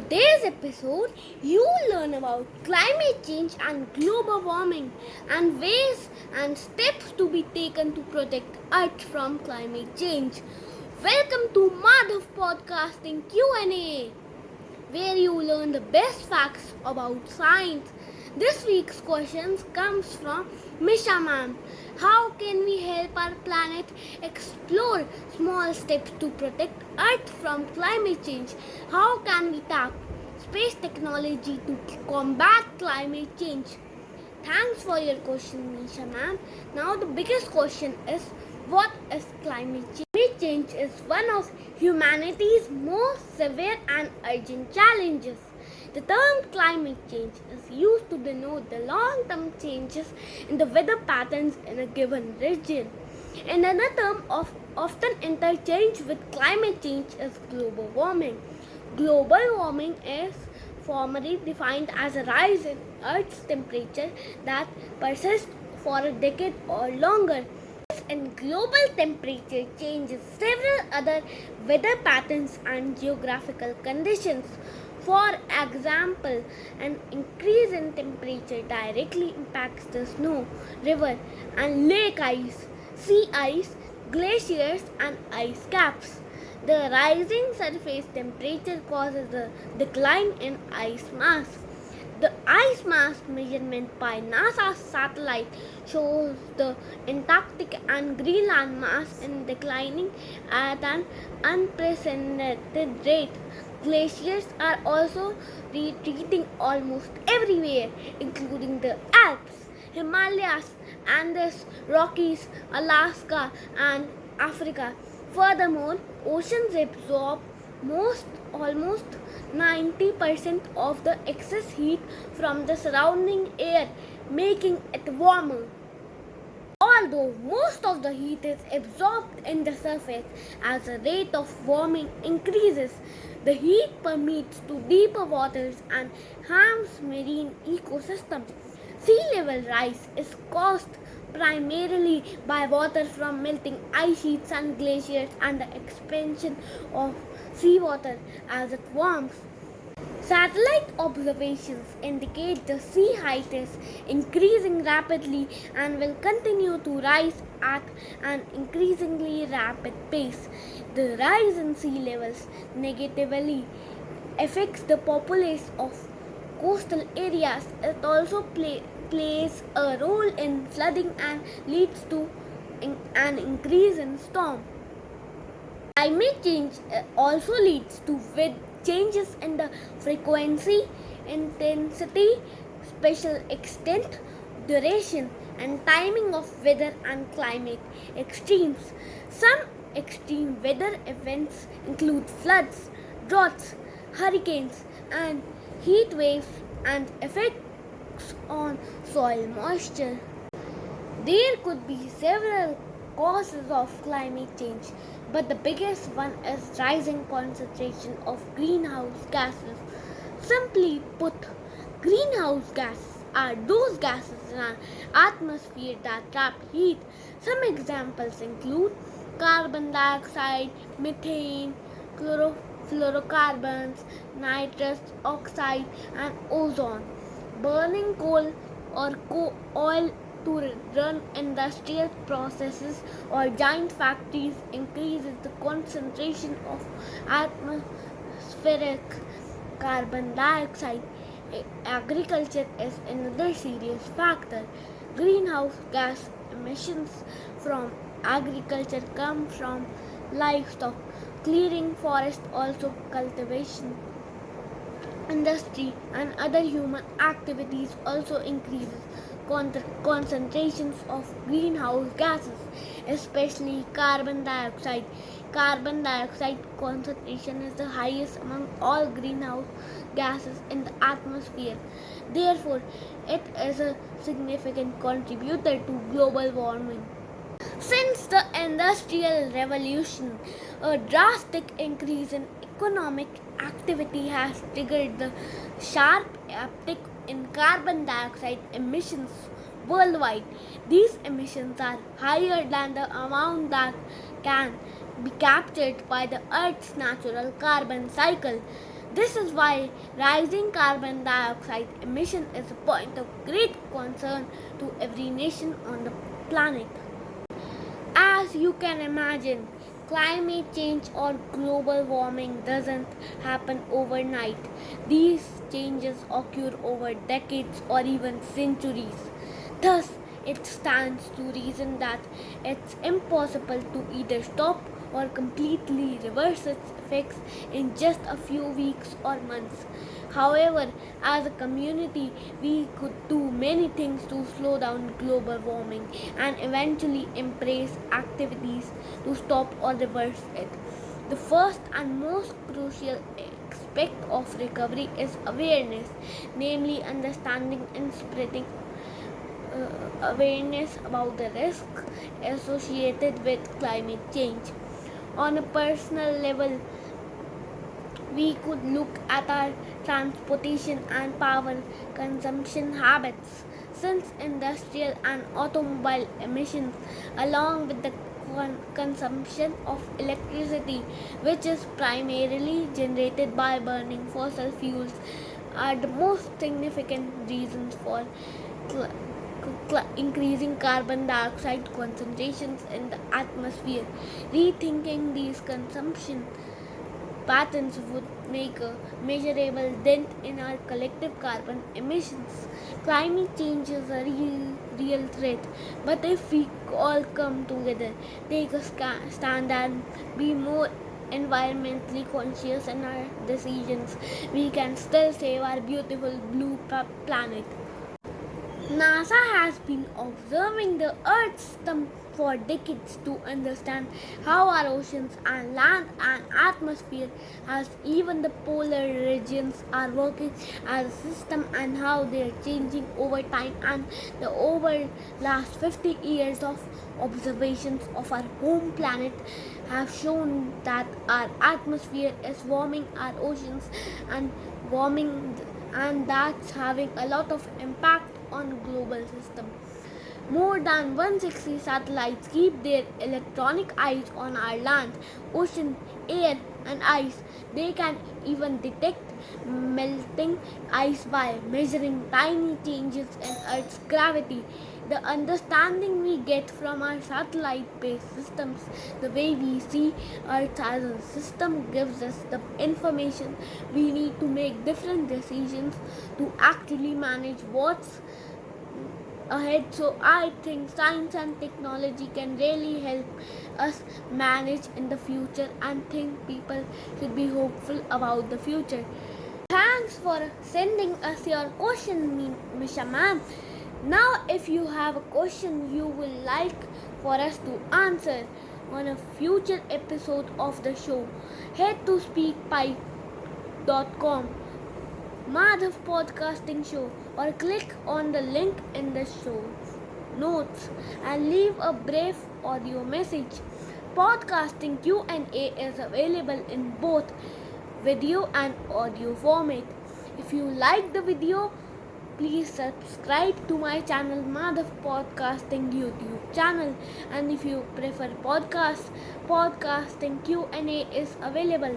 today's episode, you will learn about climate change and global warming and ways and steps to be taken to protect Earth from climate change. Welcome to Madhav Podcasting Q&A, where you learn the best facts about science. This week's questions comes from Misha ma'am. How can we help our planet explore small steps to protect Earth from climate change? How can we tap space technology to combat climate change? Thanks for your question, Misha ma'am. Now the biggest question is, what is climate change? Climate change is one of humanity's most severe and urgent challenges. The term climate change is used to denote the long-term changes in the weather patterns in a given region. Another term often interchanged with climate change is global warming. Global warming is formally defined as a rise in Earth's temperature that persists for a decade or longer. And global temperature changes several other weather patterns and geographical conditions. For example, an increase in temperature directly impacts the snow, river, and lake ice, sea ice, glaciers, and ice caps. The rising surface temperature causes a decline in ice mass. The ice mass measurement by NASA's satellite shows the Antarctic and Greenland mass in declining at an unprecedented rate. Glaciers are also retreating almost everywhere, including the Alps, Himalayas, Andes, Rockies, Alaska, and Africa. Furthermore, oceans absorb almost 90% of the excess heat from the surrounding air, making it warmer. Although most of the heat is absorbed in the surface, as the rate of warming increases, the heat permeates to deeper waters and harms marine ecosystems. Sea level rise is caused primarily by water from melting ice sheets and glaciers and the expansion of seawater as it warms. Satellite observations indicate the sea height is increasing rapidly and will continue to rise at an increasingly rapid pace. The rise in sea levels negatively affects the populace of coastal areas. It also plays a role in flooding and leads to an increase in storm. Climate change also leads to changes in the frequency, intensity, spatial extent, duration, and timing of weather and climate extremes. Some extreme weather events include floods, droughts, hurricanes, and heat waves and effects on soil moisture. There could be several causes of climate change, but the biggest one is rising concentration of greenhouse gases. Simply put, greenhouse gases are those gases in our atmosphere that trap heat. Some examples include carbon dioxide, methane, chlorofluorocarbons, nitrous oxide, and ozone. Burning coal or oil to run industrial processes or giant factories increases the concentration of atmospheric carbon dioxide. Agriculture is another serious factor. Greenhouse gas emissions from agriculture come from livestock, clearing forest, also cultivation industry and other human activities also increases concentrations of greenhouse gases, especially carbon dioxide. Carbon dioxide concentration is the highest among all greenhouse gases in the atmosphere. Therefore, it is a significant contributor to global warming. Since the Industrial Revolution, a drastic increase in economic activity has triggered the sharp uptick in carbon dioxide emissions worldwide. These emissions are higher than the amount that can be captured by the Earth's natural carbon cycle. This is why rising carbon dioxide emission is a point of great concern to every nation on the planet. As you can imagine, climate change or global warming doesn't happen overnight. These changes occur over decades or even centuries. Thus, it stands to reason that it's impossible to either stop or completely reverse its effects in just a few weeks or months. However, as a community, we could do many things to slow down global warming and eventually embrace activities to stop or reverse it. The first and most crucial aspect of recovery is awareness, namely understanding and spreading awareness about the risk associated with climate change. On a personal level, we could look at our transportation and power consumption habits, since industrial and automobile emissions, along with the consumption of electricity, which is primarily generated by burning fossil fuels, are the most significant reasons for increasing carbon dioxide concentrations in the atmosphere. Rethinking these consumption patterns would make a measurable dent in our collective carbon emissions. Climate change is a real threat, but if we all come together, take a stand and be more environmentally conscious in our decisions, we can still save our beautiful blue planet. NASA has been observing the Earth's system for decades to understand how our oceans and land and atmosphere, as even the polar regions, are working as a system and how they are changing over time. And the over last 50 years of observations of our home planet have shown that our atmosphere is warming, our oceans and warming, and that's having a lot of impact on global system. More than 160 satellites keep their electronic eyes on our land, ocean, air, and ice. They can even detect melting ice by measuring tiny changes in Earth's gravity. The understanding we get from our satellite based systems, the way we see Earth as a system, gives us the information we need to make different decisions to actually manage what's ahead. So I think science and technology can really help us manage in the future, and think people should be hopeful about the future. Thanks for sending us your question, Misha ma'am. Now if you have a question you would like for us to answer on a future episode of the show, head to speakpipe.com Madhav Podcasting Show, or click on the link in the show notes and leave a brief audio message. Podcasting Q&A is available in both video and audio format. If you like the video, please subscribe to my channel Madhav Podcasting YouTube channel, and if you prefer podcasting Q&A is available.